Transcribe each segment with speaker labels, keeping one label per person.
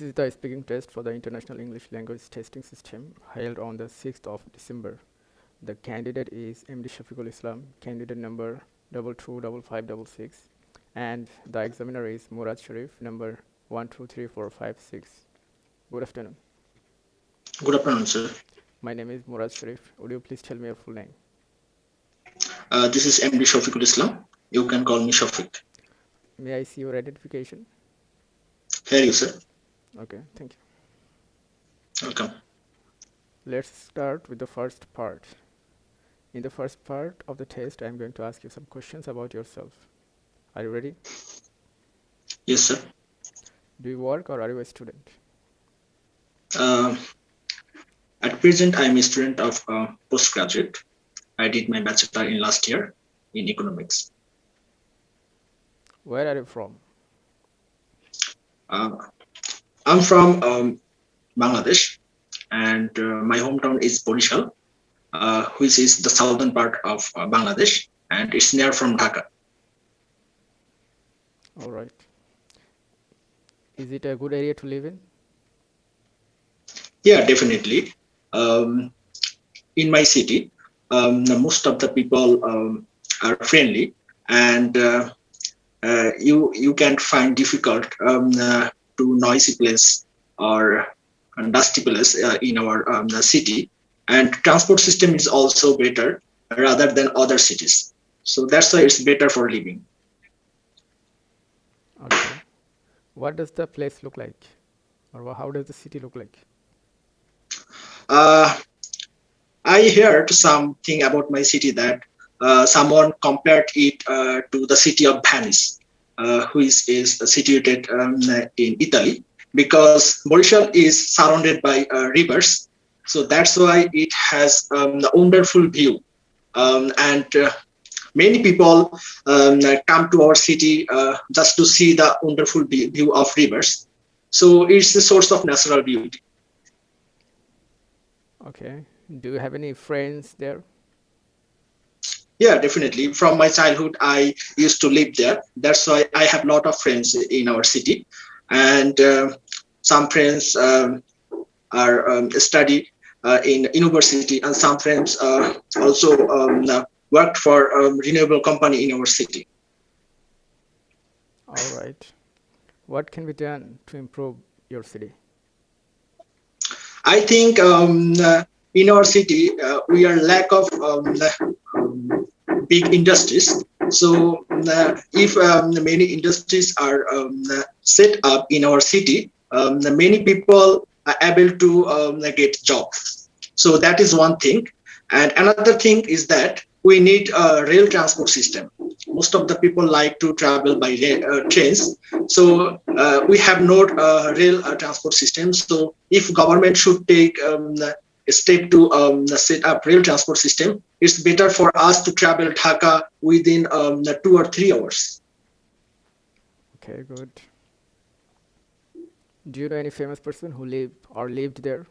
Speaker 1: is the speaking test for the International English Language Testing System held on the 6th of December. The candidate is MD Shafiqul Islam, candidate number 225566, and the examiner is Murad Sharif, number 123456. Good afternoon.
Speaker 2: Good afternoon, sir.
Speaker 1: My name is Murad Sharif. Would you please tell me your full name?
Speaker 2: This is MD Shafiqul Islam. You can call me Shafiq.
Speaker 1: May I see your identification?
Speaker 2: Here you, sir.
Speaker 1: Okay, thank you.
Speaker 2: Welcome.
Speaker 1: Let's start with the first part. In the first part of the test, I'm going to ask you some questions about yourself. Are you ready?
Speaker 2: Yes, sir.
Speaker 1: Do you work or are you a student?
Speaker 2: Uh, at present, I'm a student of postgraduate. I did my bachelor in last year in economics.
Speaker 1: Where are you from?
Speaker 2: I'm from Bangladesh, and my hometown is Borishal, which is the southern part of Bangladesh, and it's near from Dhaka.
Speaker 1: All right. Is it a good area to live in?
Speaker 2: Yeah, definitely. In my city, most of the people are friendly, and you can't find difficult to noisy place or dusty place in our city. And transport system is also better rather than other cities. So that's why it's better for living.
Speaker 1: Okay. What does the place look like? Or how does the city look like?
Speaker 2: Uh, I heard something about my city that someone compared it to the city of Venice, which is situated in Italy, because Borishal is surrounded by rivers. So that's why it has a wonderful view. And many people come to our city just to see the wonderful view of rivers. So it's a source of natural beauty.
Speaker 1: Okay. Do you have any friends there?
Speaker 2: Yeah, definitely. From my childhood, I used to live there. That's why I have a lot of friends in our city, and some friends are study in university, and some friends also worked for a renewable company in our city.
Speaker 1: All right. What can be done to improve your city?
Speaker 2: I think in our city we are lack of big industries. So if many industries are set up in our city, many people are able to get jobs. So that is one thing. And another thing is that we need a rail transport system. Most of the people like to travel by trains. So we have no rail transport system. So if government should take a step to set up rail transport system, it's better for us to travel Dhaka within 2 or 3 hours.
Speaker 1: Okay, good. Do you know any famous person who lived or lived there?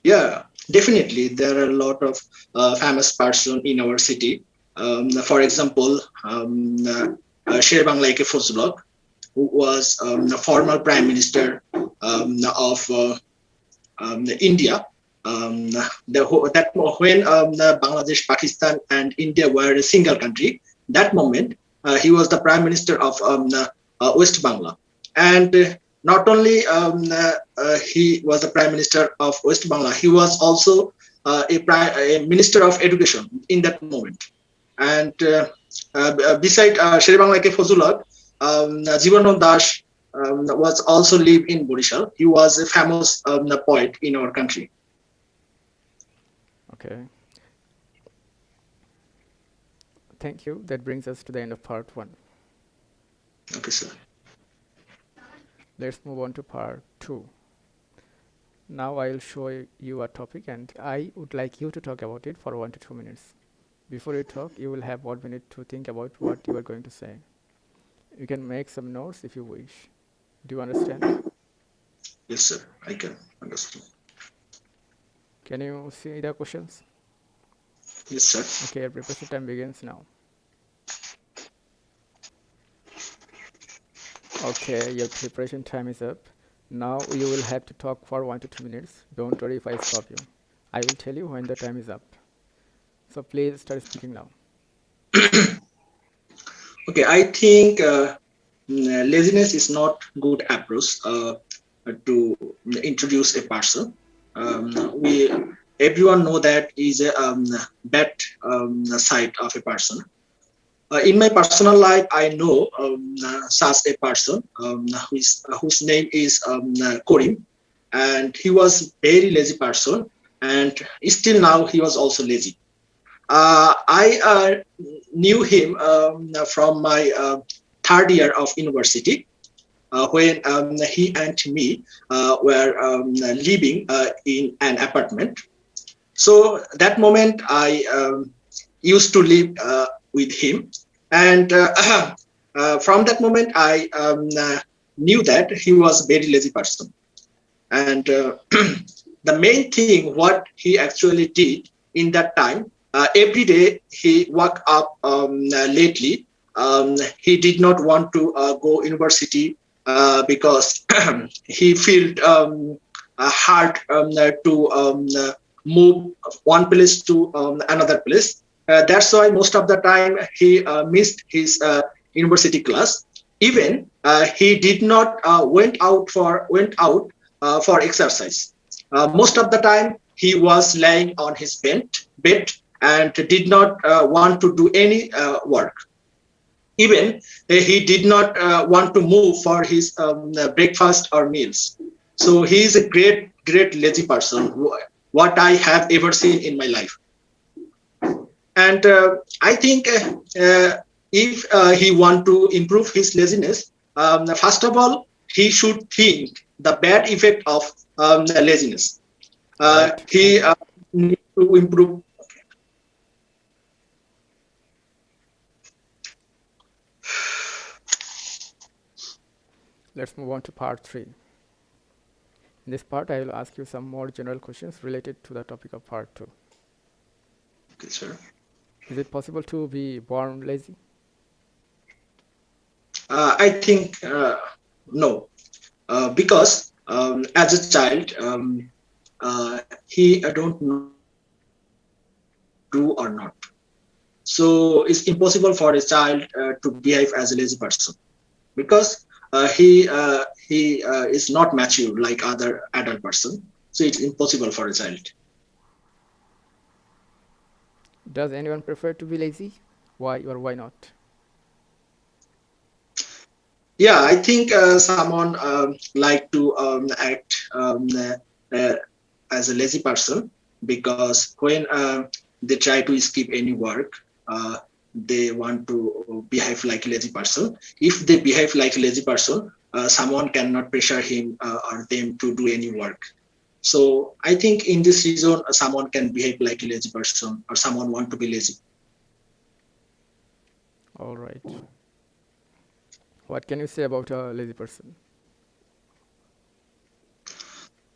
Speaker 2: Yeah, definitely. There are a lot of famous person in our city. For example, Sher Bangla Fozlok, who was the former prime minister of India. That when Bangladesh, Pakistan, and India were a single country, that moment he was the prime minister of West Bangla, and not only he was the prime minister of West Bangla, he was also a minister of education in that moment. And beside Sher Bangla Fozulak, Jivanand Das was also live in Borishal. He was a famous poet in our country.
Speaker 1: Okay. Thank you. That brings us to the end of part one.
Speaker 2: Okay, sir.
Speaker 1: Let's move on to part two. Now I'll show you a topic and I would like you to talk about it for 1 to 2 minutes. Before you talk, you will have 1 minute to think about what you are going to say. You can make some notes if you wish. Do you understand?
Speaker 2: Yes, sir. I can understand.
Speaker 1: Can you see the questions?
Speaker 2: Yes, sir.
Speaker 1: Okay, your preparation time begins now. Okay, your preparation time is up. Now you will have to talk for 1 to 2 minutes. Don't worry if I stop you. I will tell you when the time is up. So please start speaking now.
Speaker 2: Okay, I think laziness is not good approach to introduce a person. We everyone know that is a bad side of a person. In my personal life, I know such a person whose name is Korim, and he was very lazy person, and still now he was also lazy. I knew him from my third year of university when he and me were living in an apartment. So that moment I used to live with him, and from that moment I knew that he was a very lazy person. And the main thing what he actually did in that time, every day he woke up lately. He did not want to go university because he felt hard to move one place to another place. That's why most of the time he missed his university class. Even he did not went out for exercise. Most of the time he was lying on his bed and did not want to do any work. Even he did not want to move for his breakfast or meals. So he is a great lazy person, what I have ever seen in my life. And I think if he want to improve his laziness, first of all, he should think the bad effect of laziness.
Speaker 1: Right.
Speaker 2: He need to improve.
Speaker 1: Let's move on to part 3. In this part, I will ask you some more general questions related to the topic of part 2.
Speaker 2: Okay, sir.
Speaker 1: Is it possible to be born lazy?
Speaker 2: I think no, because as a child, he don't know do or not. So it's impossible for a child to behave as a lazy person because he is not mature like other adult person. So it's impossible for a child.
Speaker 1: Does anyone prefer to be lazy? Why or why not?
Speaker 2: Yeah, I think someone like to act as a lazy person because when they try to skip any work, they want to behave like a lazy person. If they behave like a lazy person, someone cannot pressure him or them to do any work. So I think in this reason, someone can behave like a lazy person or someone want to be lazy.
Speaker 1: All right. What can you say about a lazy person?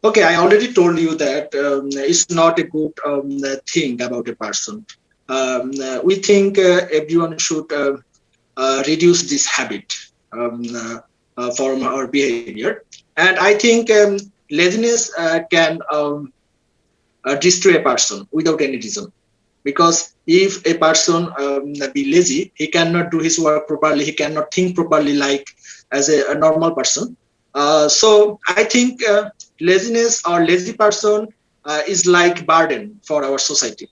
Speaker 2: Okay, I already told you that it's not a good thing about a person. We think everyone should reduce this habit from our behavior. And I think laziness can destroy a person without any reason. Because if a person be lazy, he cannot do his work properly, he cannot think properly like as a normal person. So I think laziness or lazy person is like burden for our society.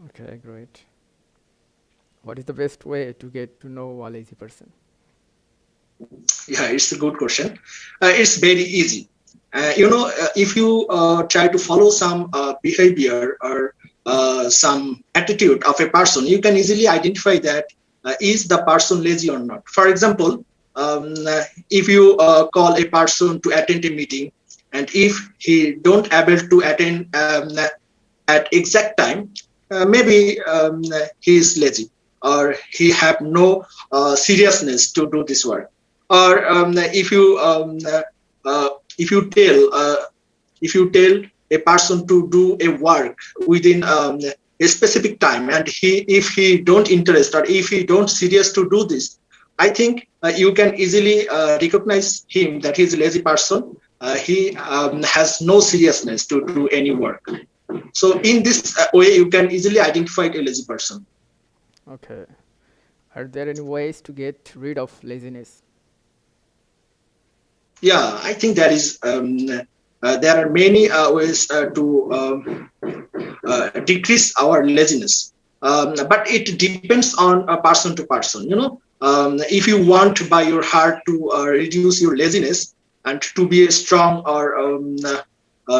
Speaker 1: Okay, great. What is the best way to get to know a lazy person?
Speaker 2: Yeah, it's a good question. It's very easy. If you try to follow some behavior or some attitude of a person, you can easily identify that is the person lazy or not. For example, if you call a person to attend a meeting, and if he don't able to attend at exact time, maybe he is lazy or he have no seriousness to do this work. Or if you tell a person to do a work within a specific time, and if he don't interest or if he don't serious to do this, I think you can easily recognize him that he's a lazy person. He has no seriousness to do any work. So in this way, you can easily identify a lazy person.
Speaker 1: Okay. Are there any ways to get rid of laziness?
Speaker 2: Yeah, I think there are many ways to decrease our laziness. But it depends on person to person. If you want by your heart to reduce your laziness and to be a strong or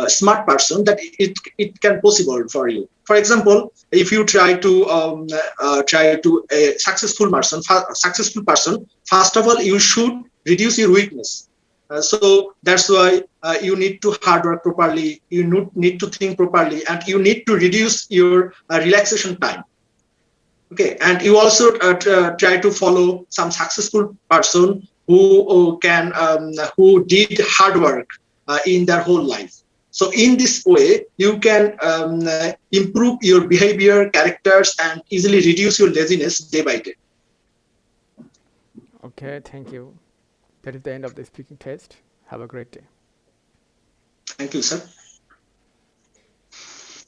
Speaker 2: smart person, that it can possible for you. For example, if you try to a successful person, first of all you should reduce your weakness. So that's why you need to hard work properly, you need to think properly, and you need to reduce your relaxation time. Okay, and you also try to follow some successful person who did hard work in their whole life. So in this way you can improve your behavior, characters, and easily reduce your laziness day by day.
Speaker 1: Okay, thank you. That is the end of the speaking test. Have a great day.
Speaker 2: Thank you, sir.